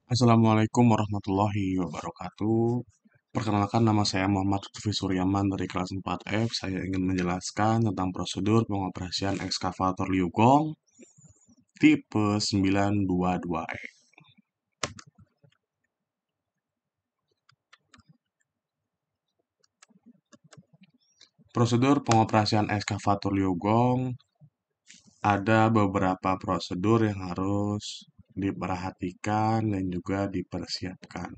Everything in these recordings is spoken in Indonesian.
Assalamualaikum warahmatullahi wabarakatuh. Perkenalkan, nama saya Muhammad Lutfi Suryaman dari kelas 4F. Saya ingin menjelaskan tentang prosedur pengoperasian ekskavator Liu Gong tipe 922E. Prosedur pengoperasian ekskavator Liu Gong ada beberapa prosedur yang harus diperhatikan dan juga dipersiapkan.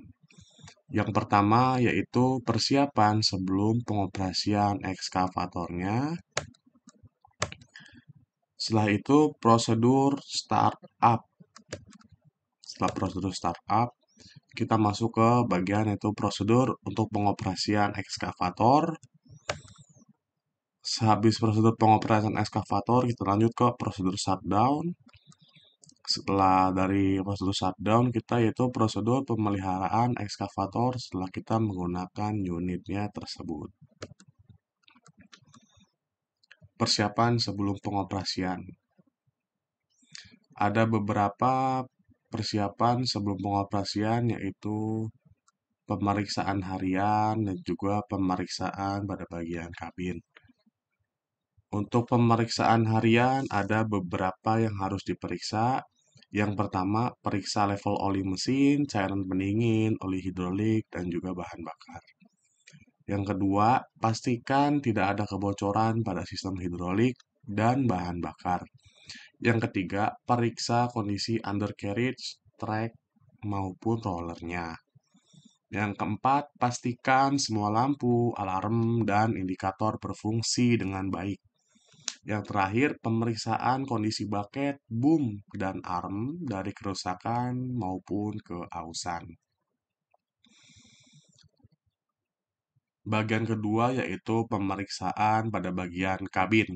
Yang pertama yaitu persiapan sebelum pengoperasian ekskavatornya. Setelah itu prosedur startup. Setelah prosedur startup, kita masuk ke bagian yaitu prosedur untuk pengoperasian ekskavator. Sehabis prosedur pengoperasian ekskavator, kita lanjut ke prosedur shutdown. Setelah dari prosedur shutdown, kita yaitu prosedur pemeliharaan ekskavator setelah kita menggunakan unitnya tersebut. Persiapan sebelum pengoperasian. Ada beberapa persiapan sebelum pengoperasian yaitu pemeriksaan harian dan juga pemeriksaan pada bagian kabin. Untuk pemeriksaan harian ada beberapa yang harus diperiksa. Yang pertama, periksa level oli mesin, cairan pendingin, oli hidrolik, dan juga bahan bakar. Yang kedua, pastikan tidak ada kebocoran pada sistem hidrolik dan bahan bakar. Yang ketiga, periksa kondisi undercarriage, track, maupun rollernya. Yang keempat, pastikan semua lampu, alarm, dan indikator berfungsi dengan baik. Yang terakhir, pemeriksaan kondisi baket, boom, dan arm dari kerusakan maupun keausan. Bagian kedua yaitu pemeriksaan pada bagian kabin.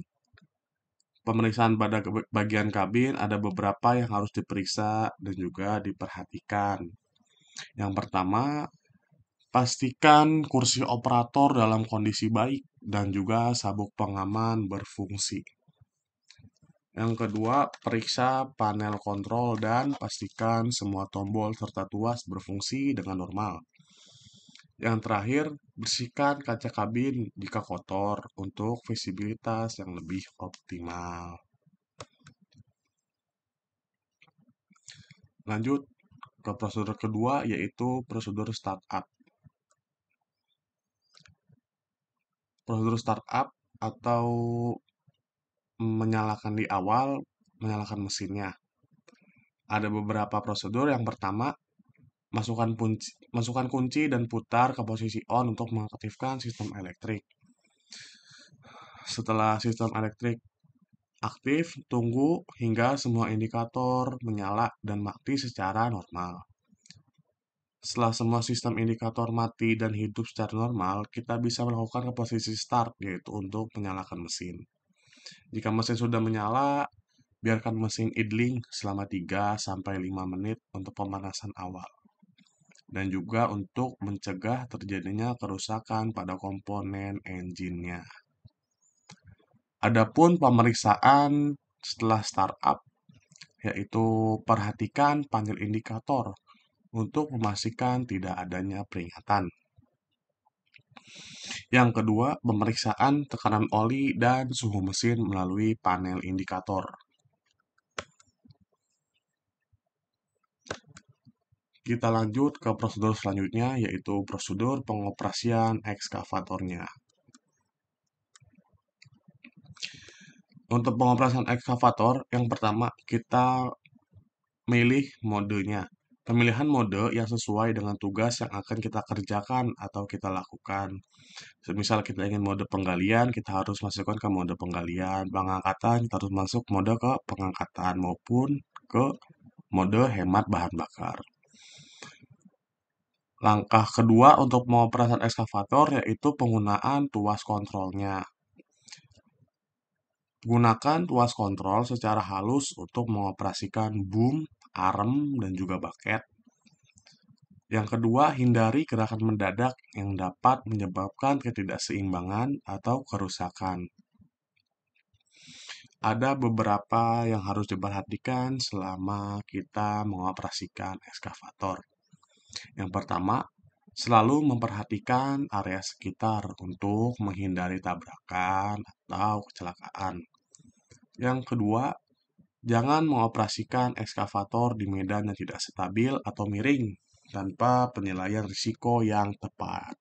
Pemeriksaan pada bagian kabin ada beberapa yang harus diperiksa dan juga diperhatikan. Yang pertama, pastikan kursi operator dalam kondisi baik dan juga sabuk pengaman berfungsi. Yang kedua, periksa panel kontrol dan pastikan semua tombol serta tuas berfungsi dengan normal. Yang terakhir, bersihkan kaca kabin jika kotor untuk visibilitas yang lebih optimal. Lanjut ke prosedur kedua yaitu prosedur startup. Prosedur startup atau menyalakan di awal, menyalakan mesinnya. Ada beberapa prosedur. Yang pertama, masukkan kunci dan putar ke posisi on untuk mengaktifkan sistem elektrik. Setelah sistem elektrik aktif, tunggu hingga semua indikator menyala dan mati secara normal. Setelah semua sistem indikator mati dan hidup secara normal, kita bisa melakukan ke posisi start, yaitu untuk menyalakan mesin. Jika mesin sudah menyala, biarkan mesin idling selama 3-5 menit untuk pemanasan awal. Dan juga untuk mencegah terjadinya kerusakan pada komponen engine-nya. Adapun pemeriksaan setelah startup, yaitu perhatikan panel indikator untuk memastikan tidak adanya peringatan. Yang kedua, pemeriksaan tekanan oli dan suhu mesin melalui panel indikator. Kita lanjut ke prosedur selanjutnya, yaitu prosedur pengoperasian ekskavatornya. Untuk pengoperasian ekskavator, yang pertama kita milih modenya. Pemilihan mode yang sesuai dengan tugas yang akan kita kerjakan atau kita lakukan. Semisal kita ingin mode penggalian, kita harus masukkan ke mode penggalian. Pengangkatan, kita harus masuk mode ke pengangkatan maupun ke mode hemat bahan bakar. Langkah kedua untuk pengoperasian ekskavator yaitu penggunaan tuas kontrolnya. Gunakan tuas kontrol secara halus untuk mengoperasikan boom, arm, dan juga baket. Yang kedua, hindari gerakan mendadak yang dapat menyebabkan ketidakseimbangan atau kerusakan. Ada beberapa yang harus diperhatikan selama kita mengoperasikan ekskavator. Yang pertama, selalu memperhatikan area sekitar untuk menghindari tabrakan atau kecelakaan. Yang kedua, jangan mengoperasikan ekskavator di medan yang tidak stabil atau miring tanpa penilaian risiko yang tepat.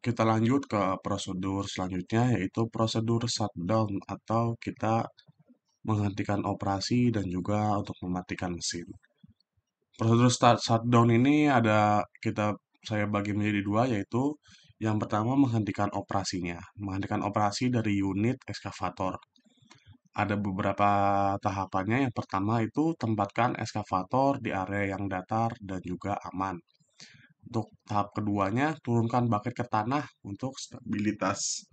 Kita lanjut ke prosedur selanjutnya, yaitu prosedur shutdown atau kita menghentikan operasi dan juga untuk mematikan mesin. Prosedur shutdown ini saya bagi menjadi dua, yaitu yang pertama menghentikan operasinya, menghentikan operasi dari unit ekskavator. Ada beberapa tahapannya. Yang pertama itu tempatkan ekskavator di area yang datar dan juga aman. Untuk tahap keduanya, turunkan bucket ke tanah untuk stabilitas.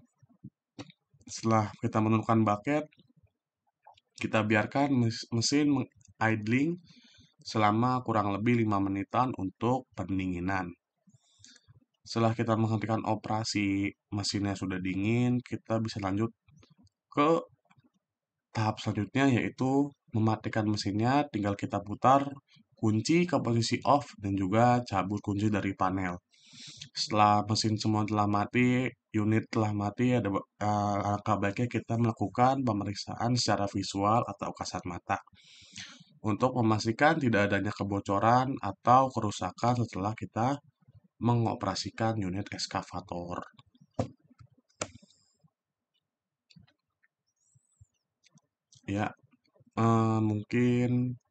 Setelah kita menurunkan bucket, kita biarkan mesin idling selama kurang lebih 5 menitan untuk pendinginan. Setelah kita menghentikan operasi, mesinnya sudah dingin, kita bisa lanjut ke tahap selanjutnya, yaitu mematikan mesinnya. Tinggal kita putar kunci ke posisi off dan juga cabut kunci dari panel. Setelah mesin semua telah mati, unit telah mati, alangkah baiknya kita melakukan pemeriksaan secara visual atau kasat mata untuk memastikan tidak adanya kebocoran atau kerusakan setelah kita mengoperasikan unit ekskavator. Ya, mungkin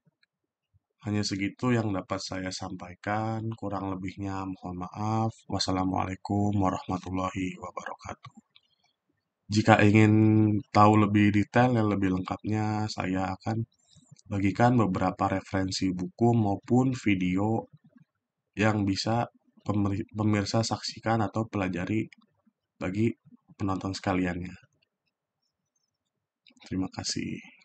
hanya segitu yang dapat saya sampaikan. Kurang lebihnya mohon maaf. Wassalamualaikum warahmatullahi wabarakatuh. Jika ingin tahu lebih detail dan lebih lengkapnya, saya akan bagikan beberapa referensi buku maupun video yang bisa pemirsa saksikan atau pelajari bagi penonton sekaliannya. Terima kasih.